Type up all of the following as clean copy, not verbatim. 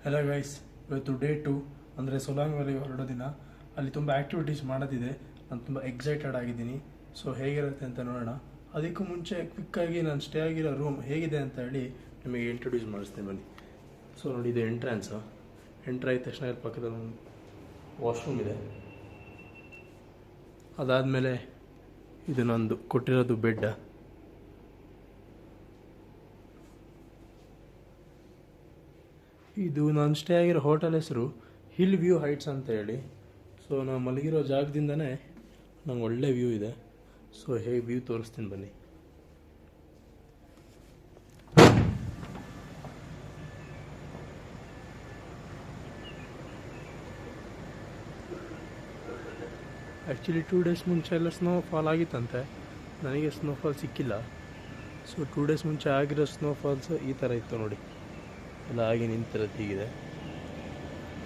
Hello guys, ಇವತ್ತು day 2 ಅಂದರೆ ಸೊಲಾಂಗ್ valley ಹೊರಡೋ ದಿನ. ಅಲ್ಲಿ ತುಂಬ ಆ್ಯಕ್ಟಿವಿಟೀಸ್ ಮಾಡೋದಿದೆ. ನಾನು ತುಂಬ ಎಕ್ಸೈಟೆಡ್ ಆಗಿದ್ದೀನಿ. ಸೊ ಹೇಗಿರುತ್ತೆ ಅಂತ ನೋಡೋಣ. ಅದಕ್ಕೂ ಮುಂಚೆ ಕ್ವಿಕ್ಕಾಗಿ ನಾನು ಸ್ಟೇ ಆಗಿರೋ ರೂಮ್ ಹೇಗಿದೆ ಅಂತ ಹೇಳಿ ನಿಮಗೆ ಇಂಟ್ರೊಡ್ಯೂಸ್ ಮಾಡಿಸ್ತೀನಿ ಬನ್ನಿ. ಸೊ ನೋಡಿ, ಇದು ಎಂಟ್ರೆನ್ಸು. ಎಂಟ್ರ್ ಆದ ತಕ್ಷಣ ಇಲ್ಲಿ ಪಕ್ಕದಲ್ಲಿ ಒಂದು ವಾಶ್ರೂಮ್ ಇದೆ. ಅದಾದಮೇಲೆ ಇದು ನಂದು ಕೊಟ್ಟಿರೋದು ಬೆಡ್. ಇದು ನಾನು ಸ್ಟೇ ಆಗಿರೋ ಹೋಟೆಲ್ ಹೆಸರು ಹಿಲ್ ವ್ಯೂ ಹೈಟ್ಸ್ ಅಂತ ಹೇಳಿ. ಸೊ ನಾವು ಮಲಗಿರೋ ಜಾಗದಿಂದನೇ ನಂಗೆ ಒಳ್ಳೆ ವ್ಯೂ ಇದೆ. ಸೊ ಹೇಗೆ ವ್ಯೂ ತೋರಿಸ್ತೀನಿ ಬನ್ನಿ. ಆ್ಯಕ್ಚುಲಿ 2 ಡೇಸ್ ಮುಂಚೆ ಎಲ್ಲ ಸ್ನೋಫಾಲ್ ಆಗಿತ್ತಂತೆ. ನನಗೆ ಸ್ನೋಫಾಲ್ ಸಿಕ್ಕಿಲ್ಲ. ಸೊ 2 ಡೇಸ್ ಮುಂಚೆ ಆಗಿರೋ ಸ್ನೋಫಾಲ್ಸ್ ಈ ಥರ ಇತ್ತು ನೋಡಿ, ಎಲ್ಲ ಆಗಿ ನಿಂತಿರೋದು ಹೀಗಿದೆ.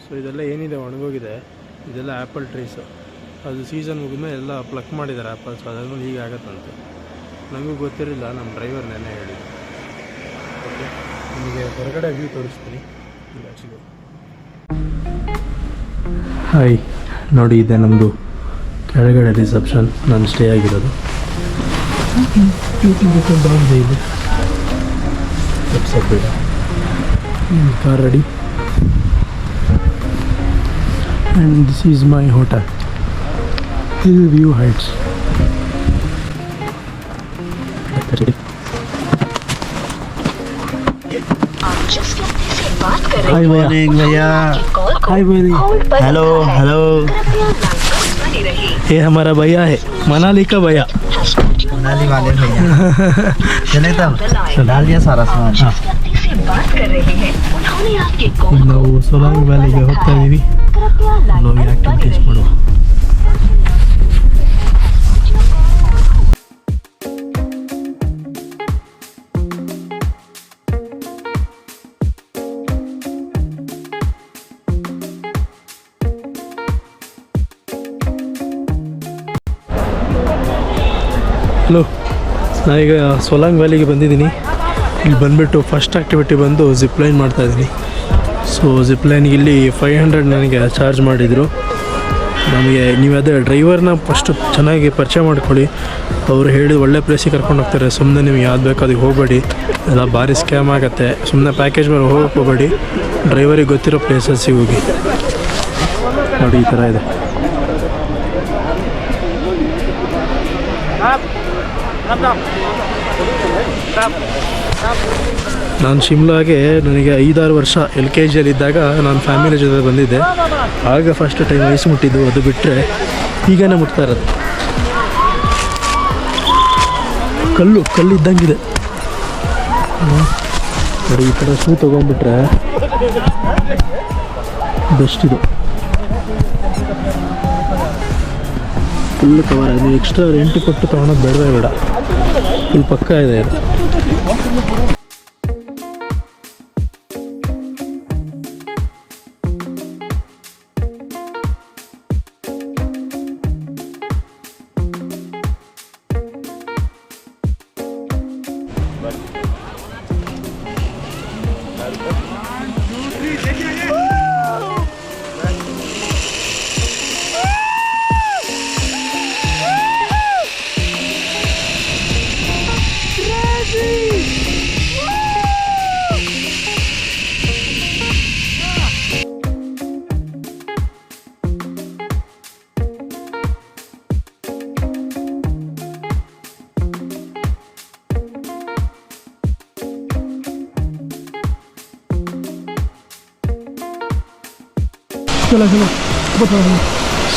ಸೊ ಇದೆಲ್ಲ ಏನಿದೆ ಒಣಗೋಗಿದೆ. ಇದೆಲ್ಲ ಆ್ಯಪಲ್ ಟ್ರೀಸು. ಅದು ಸೀಸನ್ ಮುಗಿದ್ಮೇಲೆ ಎಲ್ಲ ಪ್ಲಕ್ ಮಾಡಿದ್ದಾರೆ ಆ್ಯಪಲ್ಸ್. ಅದಾದ್ಮೇಲೆ ಹೀಗೆ ಆಗತ್ತಂತೆ. ನನಗೂ ಗೊತ್ತಿರಲಿಲ್ಲ, ನಮ್ಮ ಡ್ರೈವರ್ ನೆನ್ನೆ ಹೇಳಿದ್ದು. ಓಕೆ, ನಿಮಗೆ ಹೊರಗಡೆ ವ್ಯೂ ತೋರಿಸ್ತೀನಿ. ಹಾಯ್, ನೋಡಿ ಇದೆ ನಮ್ಮದು ಕೆಳಗಡೆ ರಿಸೆಪ್ಷನ್. ನಾನು ಸ್ಟೇ ಆಗಿರೋದು ಇದೆ. car ready and this is my hotel, Hillview Heights. Hi morning भैया. Hi भैया. Hello hello. ये हमारा भैया है, मनाली का भैया. मनाली वाले भैया. चले तब डाल दिया सारा सामान. बात कर रहे हैं, उन्होंने आपके कॉल को ನಾವು ಸೊಲಾಂಗ್ ವ್ಯಾಲಿಗೆ ಹೋಗ್ತಾ ಇದ್ದೀವಿ. ನಾವು ಆಕ್ಟಿವಿಟೀಸ್ ಮಾಡುವ. ಹಲೋ, ನಾನೀಗ ಸೊಲಾಂಗ್ ವ್ಯಾಲಿಗೆ ಬಂದಿದ್ದೀನಿ. ಇಲ್ಲಿ ಬಂದುಬಿಟ್ಟು ಫಸ್ಟ್ ಆ್ಯಕ್ಟಿವಿಟಿ ಬಂದು ಜಿಪ್ಲೈನ್ ಮಾಡ್ತಾಯಿದ್ದೀನಿ. ಸೊ ಜಿಪ್ಲೈನ್ಗೆ ಇಲ್ಲಿ 500 ನನಗೆ ಚಾರ್ಜ್ ಮಾಡಿದರು. ನಮಗೆ ನೀವು ಅದೇ ಡ್ರೈವರ್ನ ಫಸ್ಟು ಚೆನ್ನಾಗಿ ಪರಿಚಯ ಮಾಡ್ಕೊಳ್ಳಿ. ಅವರು ಹೇಳಿದ ಒಳ್ಳೆ ಪ್ಲೇಸಿಗೆ ಕರ್ಕೊಂಡು ಹೋಗ್ತಾರೆ. ಸುಮ್ಮನೆ ನಿಮ್ಗೆ ಯಾವ್ದು ಬೇಕೋ ಅದಕ್ಕೆ ಹೋಗಬೇಡಿ, ಎಲ್ಲ ಭಾರಿ ಸ್ಕ್ಯಾಮ್ ಆಗುತ್ತೆ. ಸುಮ್ಮನೆ ಪ್ಯಾಕೇಜ್ ಮೇಲೆ ಹೋಗಕ್ಕೆ ಹೋಗಬೇಡಿ, ಡ್ರೈವರಿಗೆ ಗೊತ್ತಿರೋ ಪ್ಲೇಸಸ್ಸಿಗೆ ಹೋಗಿ. ನೋಡಿ ಈ ಥರ ಇದೆ. ನಾನು ಶಿಮ್ಲಾಗೆ ನನಗೆ 5-6 ವರ್ಷ LKGಯಲ್ಲಿದ್ದಾಗ ನಾನು ಫ್ಯಾಮಿಲಿ ಜೊತೆ ಬಂದಿದ್ದೆ. ಆಗ ಫಸ್ಟ್ ಟೈಮ್ ಐಸ್ ಮುಟ್ಟಿದ್ದು. ಅದು ಬಿಟ್ಟರೆ ಈಗನೇ ಮುಟ್ತಾ ಇರೋದು. ಕಲ್ಲು ಇದ್ದಂಗಿದೆ ನೋಡಿ. ಈ ಥರ ಶೂ ತೊಗೊಂಡ್ಬಿಟ್ರೆ ಬೆಸ್ಟ್ ಇದು. Full cover. ಅದು ಎಕ್ಸ್ಟ್ರಾ ರೆಂಟ್ ಕೊಟ್ಟು ತೊಗೊಳೋದು ಬೇಡವೇ ಬೇಡ. ಫುಲ್ ಪಕ್ಕ ಇದೆ ಇದು.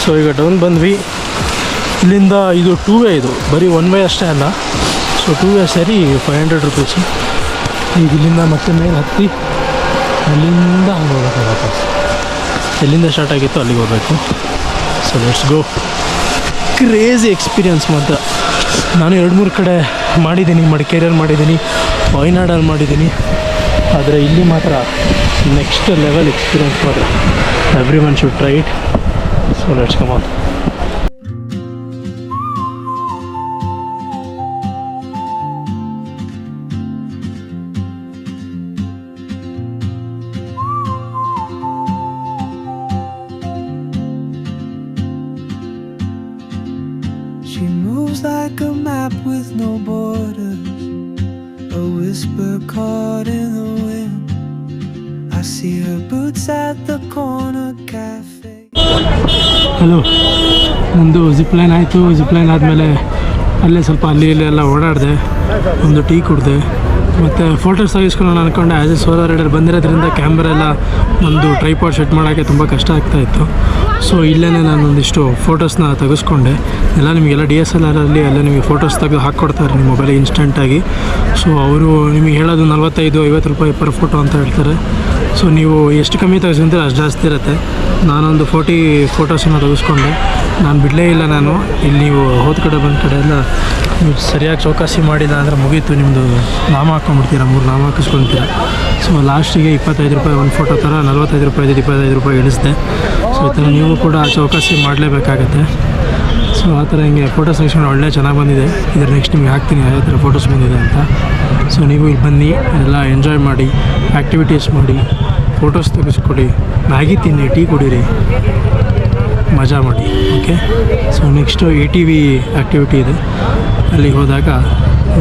ಸೊ ಈಗ ಡೌನ್ ಬಂದ್ವಿ. ಇಲ್ಲಿಂದ ಇದು 2 ವೇ, ಇದು ಬರೀ 1 ವೇ ಅಷ್ಟೇ ಅಲ್ಲ. ಸೊ 2 ವೇ ಸೇರಿ 500 ರುಪೀಸು. ಈಗ ಇಲ್ಲಿಂದ ಮತ್ತೆ ಮೇಲೆ ಹತ್ತಿ ಅಲ್ಲಿಂದ ಹಂಗೆ ಹೋಗ್ಬೇಕು ವಾಪಸ್. ಎಲ್ಲಿಂದ ಸ್ಟಾರ್ಟ್ ಆಗಿತ್ತು ಅಲ್ಲಿಗೆ ಹೋಗಬೇಕು. So let's go. Crazy experience ಮಾತ್ರ. ನಾನು 2-3 ಕಡೆ ಮಾಡಿದ್ದೀನಿ. ಮಡಿಕೇರಿಯಲ್ಲಿ ಮಾಡಿದ್ದೀನಿ, ವಯನಾಡಲ್ಲಿ ಮಾಡಿದ್ದೀನಿ. ಆದರೆ ಇಲ್ಲಿ ಮಾತ್ರ ನೆಕ್ಸ್ಟ್ ಲೆವೆಲ್ ಎಕ್ಸ್ಪೀರಿಯನ್ಸ್ ಮಾತ್ರ. Everyone should try it. So let's come on. moves like a map with no borders, a whisper caught in the wind. I see her boots at the corner cafe. Hello, ನಂದು zipline ಆಯಿತು. Zipline ಆದಮೇಲೆ ಅಲ್ಲೇ ಸ್ವಲ್ಪ ಅಲ್ಲಿ ಇಲ್ಲಿ ಎಲ್ಲ ಓಡಾಡಿದೆ, ಒಂದು tea ಕುಡಿದೆ, ಮತ್ತು ಫೋಟೋಸ್ ತೆಗಿಸ್ಕೊಳ್ಳೋಣ ಅಂದ್ಕೊಂಡೆ. ಆ್ಯಸ್ ಎ ಸೋಲೋ ರೈಡರ್ ಬಂದಿರೋದ್ರಿಂದ ಕ್ಯಾಮ್ರಾ ಎಲ್ಲ ಒಂದು ಟ್ರೈಪಾಡ್ ಸೆಟ್ ಮಾಡೋಕ್ಕೆ ತುಂಬ ಕಷ್ಟ ಆಗ್ತಾಯಿತ್ತು. ಸೊ ಇಲ್ಲೇ ನಾನು ಒಂದಿಷ್ಟು ಫೋಟೋಸ್ನ ತೆಗೆಸ್ಕೊಂಡೆ. ಎಲ್ಲ ನಿಮಗೆಲ್ಲ DSLR-ಅಲ್ಲಿ ಎಲ್ಲ ನಿಮಗೆ ಫೋಟೋಸ್ ತೆಗೆದು ಹಾಕ್ಕೊಡ್ತಾರೆ ನಿಮ್ಮ ಮೊಬೈಲಿಗೆ ಇನ್ಸ್ಟೆಂಟಾಗಿ. ಸೊ ಅವರು ನಿಮಗೆ ಹೇಳೋದು 45-50 ರೂಪಾಯಿ ಪರ್ ಫೋಟೋ ಅಂತ ಹೇಳ್ತಾರೆ. ಸೊ ನೀವು ಎಷ್ಟು ಕಮ್ಮಿ ತೆಗೆಸ್ಕೊಂತೀರ ಅಷ್ಟು ಜಾಸ್ತಿ ಇರುತ್ತೆ. ನಾನೊಂದು 40 ಫೋಟೋಸನ್ನು ತೆಗೆಸ್ಕೊಂಡೆ. ನಾನು ಬಿಡಲೇ ಇಲ್ಲ. ನಾನು ಇಲ್ಲಿ ನೀವು ಹೋದ ಕಡೆ ಬಂದ ಕಡೆ ಎಲ್ಲ ನೀವು ಸರಿಯಾಗಿ ಚೌಕಾಸಿ ಮಾಡಿಲ್ಲ ಅಂದರೆ ಮುಗೀತು, ನಿಮ್ಮದು ನಾಮ ಹಾಕ್ಕೊಂಡ್ಬಿಡ್ತೀರ, 3 ನಾಮ ಹಾಕಿಸ್ಕೊಳ್ತೀರ. ಸೊ ಲಾಸ್ಟಿಗೆ 25 ರೂಪಾಯಿ ಒಂದು ಫೋಟೋ ಥರ 45 ರೂಪಾಯಿ 25 ರೂಪಾಯಿ ಇಳಿಸಿದೆ. ಸೊ ಈ ಥರ ನೀವು ಕೂಡ ಚೌಕಾಸಿ ಮಾಡಲೇಬೇಕಾಗತ್ತೆ. ಸೊ ಆ ಥರ ಹಿಂಗೆ ಫೋಟೋಸ್ ತೆಗೆಸ್ಕೊಂಡು ಒಳ್ಳೆ ಚೆನ್ನಾಗಿ ಬಂದಿದೆ. ಇದ್ರ ನೆಕ್ಸ್ಟ್ ನಿಮಗೆ ಹಾಕ್ತೀನಿ ಯಾವ ಥರ ಫೋಟೋಸ್ ಬಂದಿದೆ ಅಂತ. ಸೊ ನೀವು ಇಲ್ಲಿ ಬನ್ನಿ, ಎಲ್ಲ ಎಂಜಾಯ್ ಮಾಡಿ, ಆ್ಯಕ್ಟಿವಿಟೀಸ್ ಮಾಡಿ, ಫೋಟೋಸ್ ತೆಗೆಸ್ಕೊಡಿ, ಮ್ಯಾಗಿ ತಿನ್ನಿ, ಟೀ ಕುಡೀರಿ, ಮಜಾ ಮಾಡಿ. Okay, so next ATV activity ಇದೆ, ಅಲ್ಲಿಗೆ ಹೋದಾಗ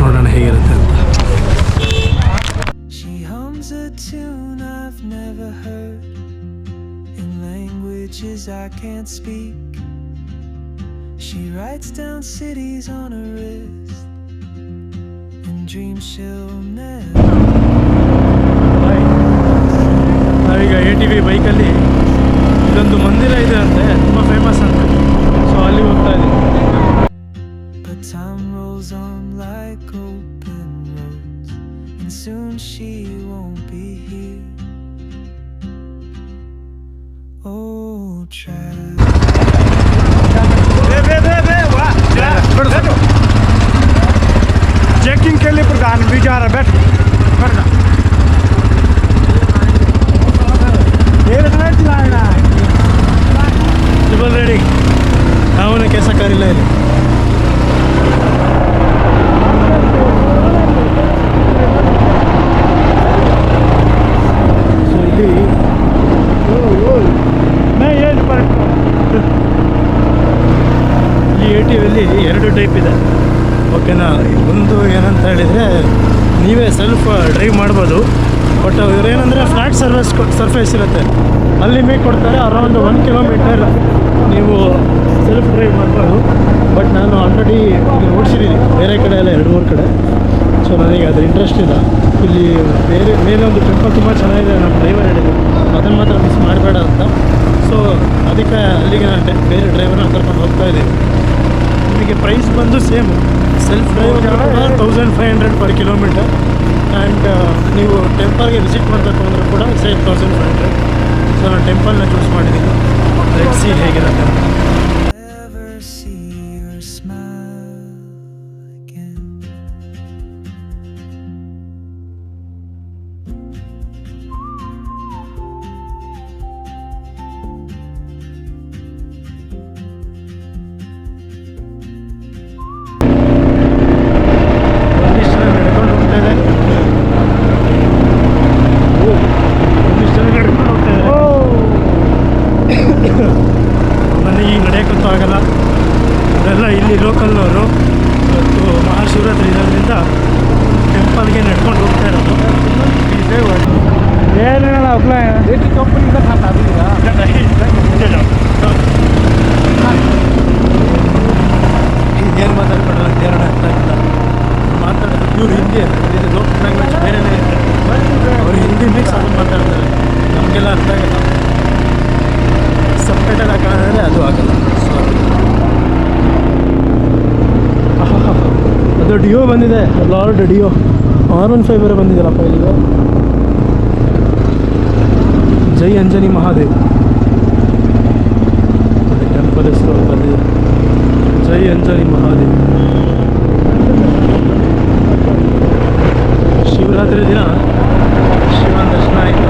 ನೋಡೋಣ ಹೇಗಿರುತ್ತೆ ಅಂತ. She hums a tune I've never heard in languages I can't speak. She writes down cities on her wrist and dreams she'll never. ನಾವೀಗ ATV ಬೈಕಲ್ಲಿ ಇದೊಂದು ಮಂದಿರ ಇದೆ ಅಂತೆ, ತುಂಬ ಫೇಮಸ್ ಅಂತೆ. ಸೊ ಅಲ್ಲಿ ಹೋಗ್ತಾ ಇದ್ದೀವಿ. But time rolls on like open roads, and soon she won't be here. Oh, travel. Checking के लिए प्रधान भी जा रहा, बैठ ट्रिपल रेडी ಅವನ ಕೆಲಸ ಕರಿಲ್ಲ ಇಲ್ಲಿ. ಸೊ ಇಲ್ಲಿ ಈ ATVಯಲ್ಲಿ 2 ಟೈಪ್ ಇದೆ. ಓಕೆನಾ, ಒಂದು ಏನಂತ ಹೇಳಿದರೆ ನೀವೇ ಸೆಲ್ಫ್ ಡ್ರೈವ್ ಮಾಡ್ಬೋದು. ಬಟ್ ಇವರೇನೆಂದರೆ ಫ್ಲ್ಯಾಟ್ ಸರ್ಫೇಸ್ ಇರುತ್ತೆ, ಅಲ್ಲಿ ಮೇಕ್ ಕೊಡ್ತಾರೆ. ಅರೌಂಡ್ 1 ಕಿಲೋಮೀಟರ್ ನೀವು ಸೆಲ್ಫ್ ಡ್ರೈವ್ ಮಾಡ್ಬೋದು. ಬಟ್ ನಾನು ಆಲ್ರೆಡಿ ಇಲ್ಲಿ ಓಡಿಸಿದ್ದೀನಿ ಬೇರೆ ಕಡೆ ಎಲ್ಲ 2-3 ಕಡೆ. ಸೊ ನನಗೆ ಅದ್ರ ಇಂಟ್ರೆಸ್ಟ್ ಇಲ್ಲ. ಇಲ್ಲಿ ಬೇರೆ ಮೇಲೆ ಒಂದು ಟೆಂಪಲ್ ತುಂಬ ಚೆನ್ನಾಗಿದೆ, ನಮ್ಮ ಡ್ರೈವರ್ ಹೇಳಿದ್ರು ಅದನ್ನು ಮಾತ್ರ ಮಿಸ್ ಮಾಡಬೇಡ ಅಂತ. ಸೊ ಅದಕ್ಕೆ ಅಲ್ಲಿಗೆ ನಾನು ಬೇರೆ ಡ್ರೈವರ್ನ ಕರ್ಕೊಂಡು ಹೋಗ್ತಾ ಇದ್ದೀನಿ. ನಿಮಗೆ ಪ್ರೈಸ್ ಬಂದು same, self drive 1500 per kilometre. And ನೀವು ಟೆಂಪಲ್ಗೆ ವಿಸಿಟ್ ಮಾಡಬೇಕು ಅಂದರೂ ಕೂಡ ಸೇಮ್ 1500. ಸೊ ನಾನು ಟೆಂಪಲ್ನ ಚೂಸ್ ಮಾಡಿದ್ದೀನಿ. ಲೆಟ್ಸ್ ಸಿ ಹೇಗಿರುತ್ತೆ ಅಂತ. Never see her smile again. ಒಂದಿಷ್ಟು ಜನ ನಡ್ಕೊಂಡು ಹೋಗ್ತಾ ಇದೆ. ಒಂದಿಷ್ಟು ಜನ ನಡ್ಕೊಂಡು ಹೋಗ್ತಾ ಇದೆ. ನನಗೆ ಈಗ ನಡೆಯೋಕ್ಕಂತೂ ಆಗಲ್ಲ. ಅವರೆಲ್ಲ ಇಲ್ಲಿ ಲೋಕಲ್ನವರು. ಇವತ್ತು ಮಹಾಶಿವರಾತ್ರಿ ಇರೋದ್ರಿಂದ ಟೆಂಪಲ್ಗೆ ನಡ್ಕೊಂಡು ಹೋಗ್ತಾ ಇರೋದು. ಏನೇನ ಕಂಪನಿ ಏನು ಮಾತಾಡ್ಕೊಂಡ್ರೆ ಅಂತ ಏನೋ ಅರ್ಥ ಆಗಿಲ್ಲ. ಮಾತಾಡೋದು ಪ್ಯೂರ್ ಹಿಂದಿ, ಇದು ಲೋಕಲ್ ಲ್ಯಾಂಗ್ವೇಜ್ ಬೇರೆನೇ ಇದೆ. ಅವರು ಹಿಂದಿ ಮಿಕ್ಸ್ ಅದು ಮಾತಾಡ್ತಾರೆ, ನಮಗೆಲ್ಲ ಅರ್ಥ ಆಗಲ್ಲ. ಸಬ್ಟೈಟಲ್ ಹಾಕೋದ್ರೆ ಅದು ಆಗಲ್ಲ. ಸೊ ಅದು ಡಿಯೋ ಬಂದಿದೆ, ಲಾರ್ಡ್ ಡಿಯೋ R15 ಬೇರೆ ಬಂದಿದೆಯಲ್ಲಪ್ಪ ಇಲ್ಲಿಗೆ. ಜೈ ಅಂಜನಿ ಮಹಾದೇವ್ ಟೆಂಪಲ್ ಹೆಸರು ಬಂದಿದೆ, ಜೈ ಅಂಜನಿ ಮಹಾದೇವ್. ಶಿವರಾತ್ರಿ ದಿನ ಶಿವನ ದರ್ಶನ ಆಯಿತು.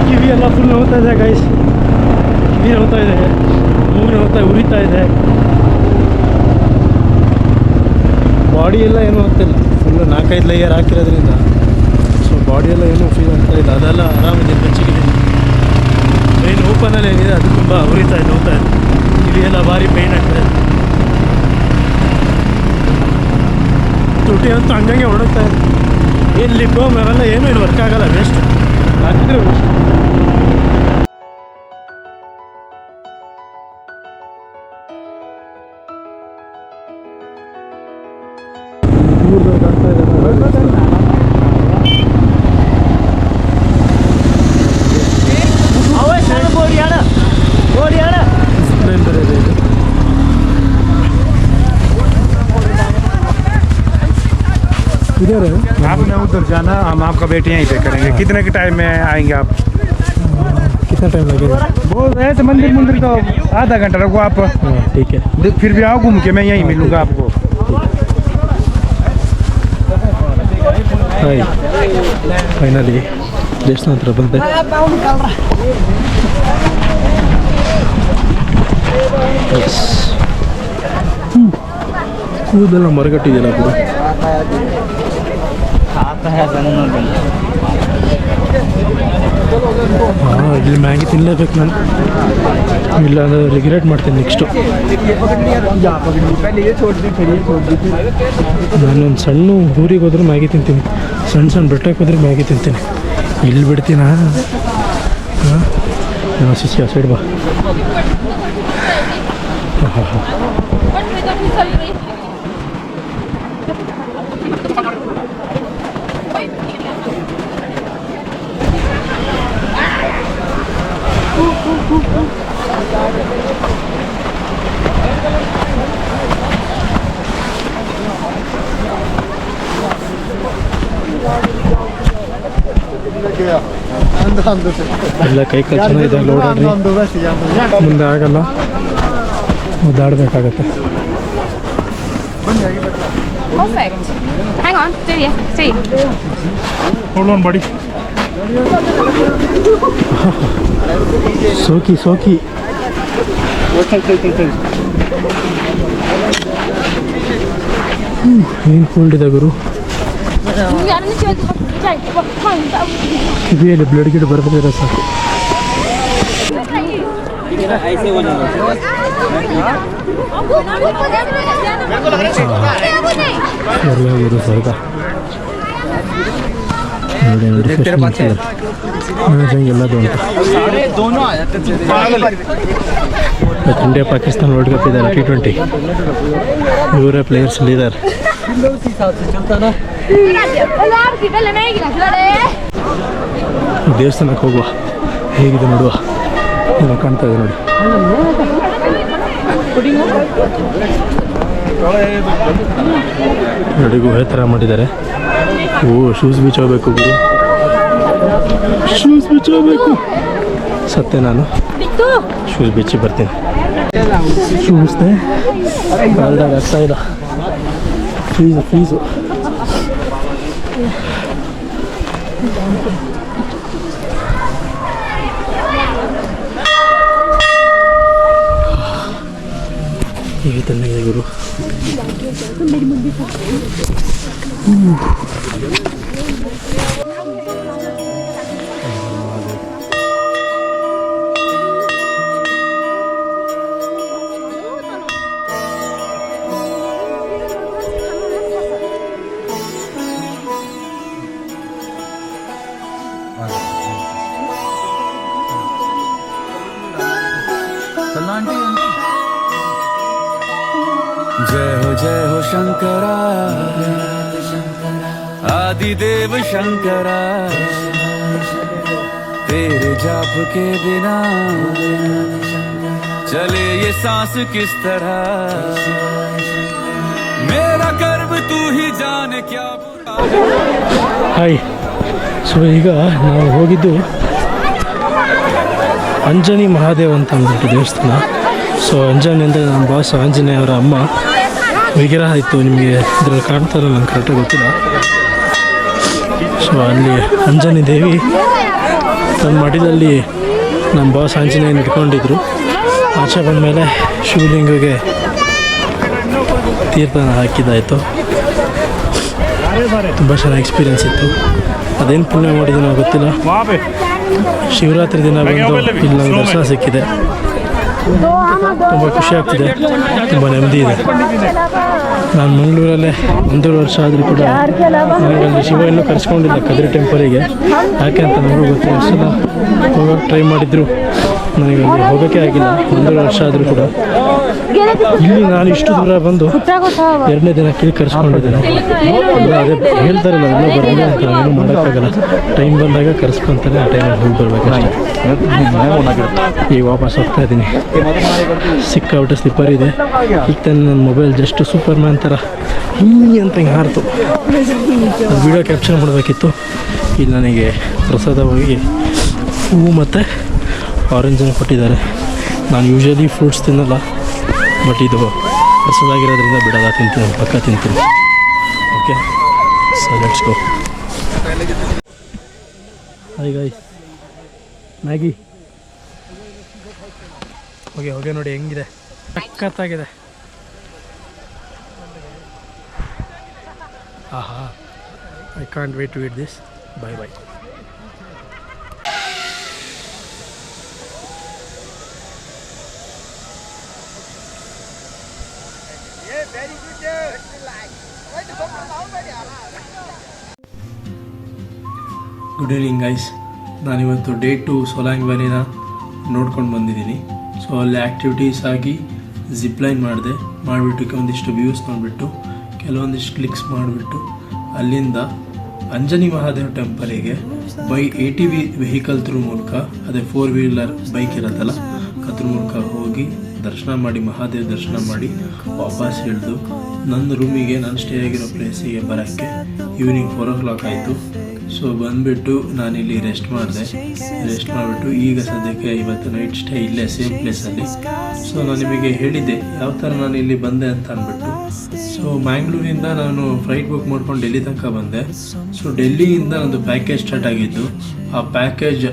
ಕಿವಿ ಎಲ್ಲ ಫುಲ್ ನೋವ್ತಾ ಇದೆ ಗೈಸ್, ಕಿವಿ ನೋವ್ತಾ ಇದೆ, ಮೂಗು ಉರಿತಾ ಇದೆ, ಬಾಡಿ ಎಲ್ಲ ಏನೂ ಆಗ್ತಿಲ್ಲ. ಫುಲ್ಲು 4-5 ಲೇಯರ್ ಹಾಕಿರೋದ್ರಿಂದ ಸೊ ಬಾಡಿ ಎಲ್ಲ ಏನೂ ಫೀಲ್ ಆಗ್ತಾ ಇಲ್ಲ. ಅದೆಲ್ಲ ಆರಾಮಿದೆ, ಬೆಚ್ಚಗಿದೆ. ಮೇನ್ ಓಪನಲ್ಲಿ ಏನಿದೆ ಅದು ತುಂಬ ಉರಿತಾ ಇದೆ, ನೋವ್ತಾ ಇದೆ. ಇಲ್ಲಿ ಎಲ್ಲ ಭಾರಿ ಪೇಯ್ನ್ ಆಗ್ತದೆ. ತುಟಿ ಅಂತೂ ಹಂಗಂಗೆ ಹೊಡುತ್ತಾ ಇದೆ. ಏನು ಲಿಪ್ಪು ಅವೆಲ್ಲ ಏನೂ ಇಲ್ಲಿ ವರ್ಕ್ ಆಗಲ್ಲ, ವೇಸ್ಟ್ ಹಾಕಿದ್ರೆ ವೇಸ್ಟ್. इधर है आपने उधर जाना, हम आपका वेट यहीं पे करेंगे. कितने के टाइम में आएंगे आप? कितना टाइम लगेगा? बोल रहे थे मंदिर तो आधा घंटा रखो आप. हाँ ठीक है. फिर भी आओ घूम के, मैं यहीं मिलूंगा आपको. ಹಾಯ್, ಫೈನಲಿ ದೇವಸ್ಥಾನ ಹತ್ರ ಬಂದೆ. ಕೂದೆಲ್ಲ ಮರಗಟ್ಟಿದೆಯಲ್ಲ ಬಿಡು. ಹಾಂ, ಇಲ್ಲಿ ಮ್ಯಾಗಿ ತಿನ್ನಲೇಬೇಕು ನಾನು, ಇಲ್ಲ ಅಂದರೆ ರಿಗ್ರೆಟ್ ಮಾಡ್ತೀನಿ ನೆಕ್ಸ್ಟು. ನಾನೊಂದು ಸಣ್ಣ ಊರಿಗೆ ಹೋದ್ರೆ ಮ್ಯಾಗಿ ತಿಂತೀನಿ, ಸಣ್ಣ ಬೆಟ್ಟಕ್ಕೆ ಹೋದ್ರೆ ಮ್ಯಾಗಿ ತಿಂತೀನಿ. ಇಲ್ಲಿ ಬಿಡ್ತೀನಾ? ಹಾಂ, ಸಿಸಿ ಆ ಸೈಡ್ ಬಾ. ಹಾಂ ಹಾಂ, ಎಲ್ಲ ಕೈ ಕಾಲು ಚೆನ್ನಾಗಿದೆ, ಓಡಾಡ್ರಿ. ಮುಂದೆ ಆಗಲ್ಲ, ಓದಾಡಬೇಕಾಗತ್ತೆ. Perfect. Hang on. See. Hold on, buddy. ಸೋಕಿ ಏನು ಕೋಲ್ಡ್ ಇದೆ ಗುರು. ಕಿವಿಯಲ್ಲಿ ಬ್ಲಡ್ ಗಿಡ್ ಬರ್ತಿದ್ರೆ ಸಾಕು. ಎಲ್ಲ ಗುರು ಸ್ವರ್ಗ ನೋಡಿ, ಎಲ್ಲದು ಅಂತ. ಇಂಡಿಯಾ ಪಾಕಿಸ್ತಾನ ವರ್ಲ್ಡ್ ಕಪ್ ಇದ್ದಾರೆ, T20 ಇವರೇ ಪ್ಲೇಯರ್ಸ್ ಇದ್ದಾರೆ. ದೇವಸ್ಥಾನಕ್ಕೆ ಹೋಗುವ, ಹೇಗಿದೆ ನೋಡುವ. ಏನೋ ಕಾಣ್ತಾ ಇದೆ ನೋಡಿ. ನೋಡಿ ಗುಹೆ ಥರ ಮಾಡಿದ್ದಾರೆ. ಓ, ಶೂಸ್ ಬಿಚ್ಚೋಗ್ಬೇಕು ಗುರು, ಶೂಸ್ ಬಿಚ್ಚೋಗ್ಬೇಕು. ಸತ್ತೆ ನಾನು ಶೂಸ್ ಬಿಚ್ಚಿ ಬರ್ತೀನಿ. ಶೂಸ್ನೇ ಕಾಲ್ದಾಗ ಆಗ್ತಾ ಇಲ್ಲ, ಫೀಸು. ಹೀಗೆ ತಣ್ಣಗಿದೆ ಗುರು. जय हो शंकरा, आदिदेव शंकरा, तेरे जाप के बिना चले ये सांस किस तरह, मेरा कर्म तू ही जाने क्या बुरा। ಹಾಯ್, ಸೊ ಈಗ ನಾವು ಹೋಗಿದ್ದು ಅಂಜನಿ ಮಹಾದೇವ್ ಅಂತ ಅಂದ್ಬಿಟ್ಟು ದೇವಸ್ಥಾನ. ಸೊ ಅಂಜನಿ ಅಂದರೆ ನಮ್ಮ ಬಾಸ್ ಆಂಜನೇಯವರ ಅಮ್ಮ ವಿಗ್ರಹ ಇತ್ತು, ನಿಮಗೆ ಇದ್ರಲ್ಲಿ ಕಾಣ್ತಾರಲ್ಲ, ನಂಗೆ ಕರೆಕ್ಟಾಗಿ ಗೊತ್ತಿಲ್ಲ. ಸೊ ಅಲ್ಲಿ ಅಂಜನಿ ದೇವಿ ತನ್ನ ಮಡಿಲಲ್ಲಿ ನಮ್ಮ ಬಾಸ್ ಆಂಜನೇಯನ ಇಟ್ಕೊಂಡಿದ್ರು. ಆಚೆ ಬಂದ ಮೇಲೆ ಶಿವಲಿಂಗಗೆ ತೀರ್ಥನ ಹಾಕಿದ್ದಾಯಿತು. ತುಂಬ ಚೆನ್ನಾಗಿ ಎಕ್ಸ್ಪೀರಿಯನ್ಸ್ ಇತ್ತು. ಅದೇನು ಪುಣ್ಯ ಮಾಡಿದನೋ ಗೊತ್ತಿಲ್ಲ, ಶಿವರಾತ್ರಿ ದಿನ ಬಂದು ಇಲ್ಲಿ ನಂಗೆ ದರ್ಶನ ಸಿಕ್ಕಿದೆ. ತುಂಬ ಖುಷಿ ಆಗ್ತಿದೆ, ತುಂಬ ನೆಮ್ಮದಿ ಇದೆ. ನಾನು ಮಂಗಳೂರಲ್ಲೇ 1 ವರ್ಷ ಆದರೂ ಕೂಡ ನನಗಲ್ಲಿ ಶಿವ ಇನ್ನೂ ಕರೆಸ್ಕೊಂಡಿಲ್ಲ ಕದ್ರಿ ಟೆಂಪಲಿಗೆ. ಯಾಕೆ ಅಂತ ನನಗೂ ಗೊತ್ತಿಲ್ಲ. ಸಲ ಹೋಗೋಕ್ಕೆ ಟ್ರೈ ಮಾಡಿದ್ರು, ನನಗೆ ಅಲ್ಲಿ ಹೋಗೋಕ್ಕೆ ಆಗಿಲ್ಲ. 1 ವರ್ಷ ಆದರೂ ಕೂಡ ಇಲ್ಲಿ ನಾನು ಇಷ್ಟು ದೂರ ಬಂದು 2ನೇ ದಿನಕ್ಕೆ ಇಲ್ಲಿ ಕರೆಸ್ಕೊಂಡಿದ್ದೇನೆ. ಅದೇ ಹೇಳ್ತಾರಲ್ಲ, ಎಲ್ಲ ಬರಲ್ಲ ಅಂತ ಏನೂ ಮಾಡೋಕ್ಕಾಗಲ್ಲ. ಟೈಮ್ ಬಂದಾಗ ಕರೆಸ್ಕೊಂತಾನೆ, ಆ ಟೈಮಲ್ಲಿ ಹೋಗಿ ಬರ್ಬೇಕಷ್ಟೇ. ಈಗ ವಾಪಸ್ ಹೋಗ್ತಾ ಇದ್ದೀನಿ. ಸಿಕ್ಕಾಬಿಟ್ಟೆ ಸ್ಲಿಪ್ಪರ್ ಇದೆ. ಈಗ ತಾನೆ ನನ್ನ ಮೊಬೈಲ್ ಜಸ್ಟ್ ಸೂಪರ್ ಮ್ಯಾನ್ ಥರ ಅಂತ ಹಿಂಗೆ ಹಾರ್ತು. ಅದು ವಿಡಿಯೋ ಕ್ಯಾಪ್ಚರ್ ಮಾಡಬೇಕಿತ್ತು. ಇಲ್ಲಿ ನನಗೆ ಪ್ರಸಾದವಾಗಿ ಹೂವು ಮತ್ತು ಆರೆಂಜನ್ನು ಕೊಟ್ಟಿದ್ದಾರೆ. ನಾನು ಯೂಶ್ವಲಿ ಫ್ರೂಟ್ಸ್ ತಿನ್ನಲ್ಲ, ಬಟ್ ಇದು ಪ್ರಸಾದಾಗಿರೋದ್ರಿಂದ ಬಿಡಲ್ಲ, ತಿಂತೀನಿ, ಪಕ್ಕ ತಿಂತೀನಿ. Okay, so let's go. Hi guys, Maggi ಹೋಗಿ ನೋಡಿ ಹೆಂಗಿದೆ, ಸಖತ್ತಾಗಿದೆ. ಆಹಾ, I can't wait to eat this. Bye bye. Good evening guys. ನಾನಿವತ್ತು ಡೇ 2 ಸೋಲಾಂಗ್ ವ್ಯಾಲಿನ ನೋಡ್ಕೊಂಡು ಬಂದಿದ್ದೀನಿ. ಸೊ ಅಲ್ಲಿ ಆ್ಯಕ್ಟಿವಿಟೀಸ್ ಆಗಿ ಜಿಪ್ಲೈನ್ ಮಾಡಿಬಿಟ್ಟು ಒಂದಿಷ್ಟು ವ್ಯೂಸ್ ನೋಡಿಬಿಟ್ಟು ಕೆಲವೊಂದಿಷ್ಟು ಕ್ಲಿಕ್ಸ್ ಮಾಡಿಬಿಟ್ಟು ಅಲ್ಲಿಂದ ಅಂಜನಿ ಮಹಾದೇವ್ ಟೆಂಪಲಿಗೆ ಬೈ ATV ವೆಹಿಕಲ್ ಥ್ರೂ ಮೂಲಕ, ಅದೇ 4 ವೀಲರ್ ಬೈಕ್ ಇರೋದಲ್ಲ, ಅದ್ರ ಮೂಲಕ ಹೋಗಿ ದರ್ಶನ ಮಾಡಿ, ಮಹಾದೇವ್ ದರ್ಶನ ಮಾಡಿ ವಾಪಸ್ ಇಳಿದು ನನ್ನ ರೂಮಿಗೆ, ನಾನು ಸ್ಟೇ ಆಗಿರೋ ಪ್ಲೇಸಿಗೆ ಬರೋಕ್ಕೆ ಈವ್ನಿಂಗ್ 4 o'clock ಆಯಿತು. ಸೊ ಬಂದುಬಿಟ್ಟು ನಾನಿಲ್ಲಿ ರೆಸ್ಟ್ ಮಾಡಿಬಿಟ್ಟು ಈಗ ಸದ್ಯಕ್ಕೆ ಇವತ್ತು ನೈಟ್ ಸ್ಟೇ ಇಲ್ಲೇ ಸೇಮ್ ಪ್ಲೇಸಲ್ಲಿ. ಸೊ ನಾನು ನಿಮಗೆ ಹೇಳಿದ್ದೆ ಯಾವ ಥರ ನಾನು ಇಲ್ಲಿ ಬಂದೆ ಅಂತ ಅಂದ್ಬಿಟ್ಟು. ಸೊ ಮ್ಯಾಂಗ್ಳೂರಿಂದ ನಾನು ಫ್ಲೈಟ್ ಬುಕ್ ಮಾಡ್ಕೊಂಡು ಡೆಲ್ಲಿ ತನಕ ಬಂದೆ. ಸೊ ಡೆಲ್ಲಿಯಿಂದ ನಂದು ಪ್ಯಾಕೇಜ್ ಸ್ಟಾರ್ಟ್ ಆಗಿದ್ದು. ಆ ಪ್ಯಾಕೇಜ್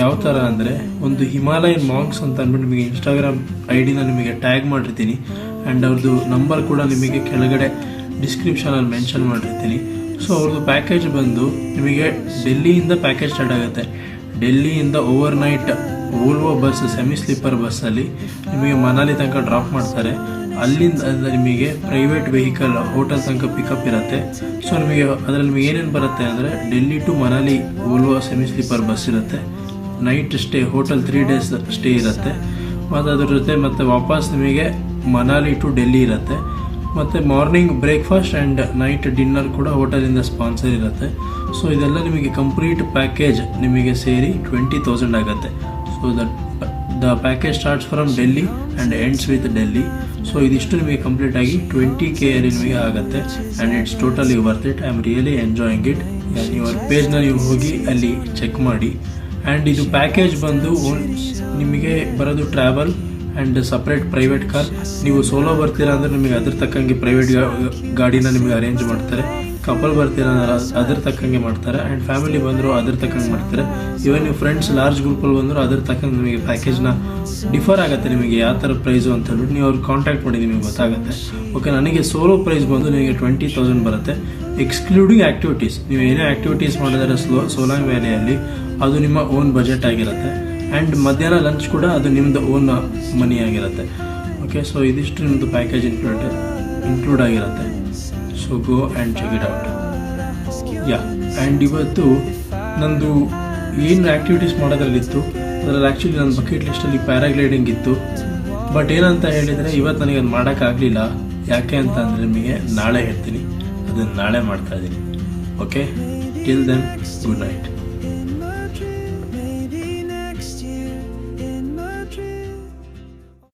ಯಾವ ಥರ ಅಂದರೆ, ಒಂದು ಹಿಮಾಲಯನ್ ಮಾಂಕ್ಸ್ ಅಂತ ಅಂದ್ಬಿಟ್ಟು ನಿಮಗೆ ಇನ್ಸ್ಟಾಗ್ರಾಮ್ ID ನಿಮಗೆ ಟ್ಯಾಗ್ ಮಾಡಿರ್ತೀನಿ, ಆ್ಯಂಡ್ ಅವ್ರದ್ದು ನಂಬರ್ ಕೂಡ ನಿಮಗೆ ಕೆಳಗಡೆ ಡಿಸ್ಕ್ರಿಪ್ಷನಲ್ಲಿ ಮೆನ್ಷನ್ ಮಾಡಿರ್ತೀನಿ. ಸೊ ಅವ್ರದ್ದು ಪ್ಯಾಕೇಜ್ ಬಂದು ನಿಮಗೆ ಡೆಲ್ಲಿಯಿಂದ ಪ್ಯಾಕೇಜ್ ಸ್ಟಾರ್ಟ್ ಆಗುತ್ತೆ. ಡೆಲ್ಲಿಯಿಂದ overnight Volvo bus, semi sleeper ಬಸ್ಸಲ್ಲಿ ನಿಮಗೆ ಮನಾಲಿ ತನಕ ಡ್ರಾಪ್ ಮಾಡ್ತಾರೆ. ಅಲ್ಲಿಂದ ನಿಮಗೆ ಪ್ರೈವೇಟ್ ವೆಹಿಕಲ್ ಹೋಟೆಲ್ ತನಕ ಪಿಕಪ್ ಇರುತ್ತೆ. ಸೊ ಅದರಲ್ಲಿ ನಿಮಗೆ ಏನೇನು ಬರುತ್ತೆ ಅಂದರೆ, Delhi to Manali Volvo semi sleeper bus ಇರುತ್ತೆ, night stay hotel 3 days stay ಇರುತ್ತೆ, ಮತ್ತು ಅದ್ರ ಜೊತೆ ಮತ್ತು ವಾಪಸ್ ನಿಮಗೆ ಮನಾಲಿ ಟು ಡೆಲ್ಲಿ ಇರುತ್ತೆ, ಮತ್ತು morning breakfast and night dinner ಕೂಡ ಹೋಟೆಲಿಂದ ಸ್ಪಾನ್ಸರ್ ಇರುತ್ತೆ. ಸೊ ಇದೆಲ್ಲ ನಿಮಗೆ ಕಂಪ್ಲೀಟ್ ಪ್ಯಾಕೇಜ್ ನಿಮಗೆ ಸೇರಿ 20,000 ಆಗುತ್ತೆ. So the package starts from Delhi and ends with Delhi. So ಇದಿಷ್ಟು ನಿಮಗೆ ಕಂಪ್ಲೀಟಾಗಿ 20K ನಿಮಗೆ ಆಗುತ್ತೆ, and it's totally worth it. I am really enjoying it. ನೀವು ಪೇಜ್ನ ನೀವು ಹೋಗಿ ಅಲ್ಲಿ ಚೆಕ್ ಮಾಡಿ. ಆ್ಯಂಡ್ ಇದು ಪ್ಯಾಕೇಜ್ ಬಂದು ನಿಮಗೆ ಬರೋದು travel and separate private car. ನೀವು ಸೋಲೋ ಬರ್ತೀರಾ ಅಂದರೆ ನಿಮಗೆ ಅದ್ರ ತಕ್ಕಂಗೆ ಪ್ರೈವೇಟ್ ಗಾಡಿನ ನಿಮಗೆ ಅರೇಂಜ್ ಮಾಡ್ತಾರೆ. ಕಪಲ್ ಬರ್ತೀರಾ ಅಂದ್ರೆ ಅದ್ರ ತಕ್ಕಂಗೆ ಮಾಡ್ತಾರೆ, ಆ್ಯಂಡ್ ಫ್ಯಾಮಿಲಿ ಬಂದರೂ ಅದ್ರ ತಕ್ಕಂಗೆ ಮಾಡ್ತಾರೆ. ಇವನ್ ನೀವು ಫ್ರೆಂಡ್ಸ್ ಲಾರ್ಜ್ ಗ್ರೂಪಲ್ಲಿ ಬಂದರೂ ಅದ್ರ ತಕ್ಕಂಗೆ ನಿಮಗೆ ಪ್ಯಾಕೇಜ್ನ ಡಿಫರ್ ಆಗುತ್ತೆ. ನಿಮಗೆ ಯಾವ ಥರ ಪ್ರೈಸು ಅಂತ ಹೇಳ್ಬಿಟ್ಟು ನೀವು ಅವ್ರಿಗೆ ಕಾಂಟ್ಯಾಕ್ಟ್ ಮಾಡಿ ನಿಮಗೆ ಗೊತ್ತಾಗುತ್ತೆ. ಓಕೆ, ನನಗೆ ಸೋಲೋ ಪ್ರೈಸ್ ಬಂದು ನಿಮಗೆ 20,000 ಬರುತ್ತೆ, ಎಕ್ಸ್ಕ್ಲೂಡಿಂಗ್ ಆ್ಯಕ್ಟಿವಿಟೀಸ್. ನೀವು ಏನೇ ಆ್ಯಕ್ಟಿವಿಟೀಸ್ ಮಾಡಿದರೆ ಸೋಲಾಂಗ್ ವ್ಯಾಲಿಯಲ್ಲಿ ಅದು ನಿಮ್ಮ ಓನ್ ಬಜೆಟ್ ಆಗಿರುತ್ತೆ. ಆ್ಯಂಡ್ ಮಧ್ಯಾಹ್ನ ಲಂಚ್ ಕೂಡ ಅದು ನಿಮ್ಮದು ಓನ್ ಮನಿ ಆಗಿರುತ್ತೆ. ಓಕೆ, ಸೊ ಇದಿಷ್ಟು ನಿಮ್ಮದು ಪ್ಯಾಕೇಜ್ ಇನ್ಕ್ಲೂಡ್ ಆಗಿರುತ್ತೆ. So go and check it out. And ಇವತ್ತು ನಂದು ಏನು ಆ್ಯಕ್ಟಿವಿಟೀಸ್ ಮಾಡೋದ್ರಲ್ಲಿತ್ತು ಅದರಲ್ಲಿ ಆ್ಯಕ್ಚುಲಿ ನನ್ನ ಬಕೆಟ್ ಲಿಸ್ಟಲ್ಲಿ ಪ್ಯಾರಾಗ್ಲೈಡಿಂಗ್ ಇತ್ತು. ಬಟ್ ಏನಂತ ಹೇಳಿದರೆ ಇವತ್ತು ನನಗೆ ಅದು ಮಾಡೋಕ್ಕಾಗಲಿಲ್ಲ. ಯಾಕೆ ಅಂತ ಅಂದರೆ ನಿಮಗೆ ನಾಳೆ ಹೇಳ್ತೀನಿ, ಅದನ್ನು ನಾಳೆ ಮಾಡ್ತಾಯಿದ್ದೀನಿ. Okay, till then good night.